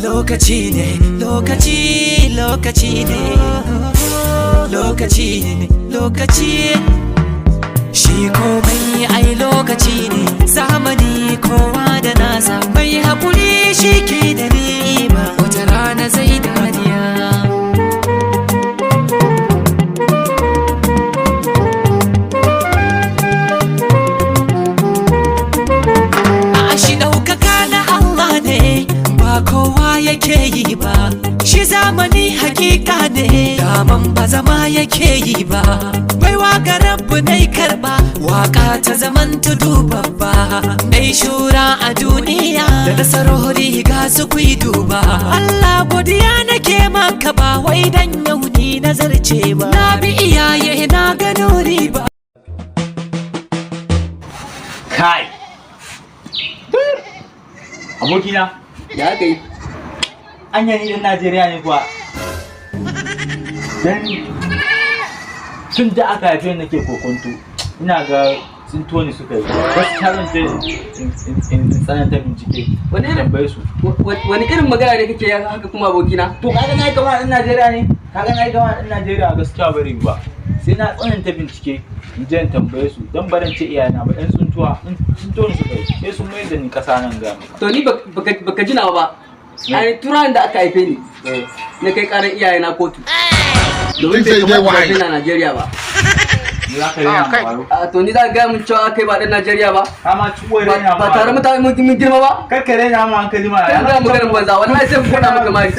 lokaci ne lokaci shi komai ai lokaci ne zamani kowa da nasa mai haƙuri shi ke da riba wata rana zai dariya kowa yake yi ba shi zamani hakika ne daman ba zama yake yi ba baiwa ga rabbu nai karba waka ta zaman tudu babba nai shura a duniya da nasarori ga su kuyi duba Allah godiya nake maka ba wai dan yauni nazarce ba na bi iyaye na gano riba kai abokina da aka yi anya ni dan Najeriya ne kuwa dan tun da aka haife nake kokonto ina ga sun toni suka yi wasu tarin da in tsananta bincike wani irin bai su wani irin magana ne kake haka kuma abokina to kaga na yi kama dan Najeriya ne kaga na yi kama dan Najeriya gaskiya bari ba sai na tsananta bincike in je in tambaye su dan baran ce iyayena ba dan sun toni suka yi sai sun mai da ni kasa nan ga to ni baka jina ba ai turan da aka haife ni na kai karan iyayena kotu domin bai kamata ba na Najeriya ba to ni za ka gaya mun cewa kai ba dan Najeriya ba kama ciwo rena ba tare mutane mun girma ba karka rena mu hankali ma kan ga maganar banza wallahi sai mu faɗa maka mari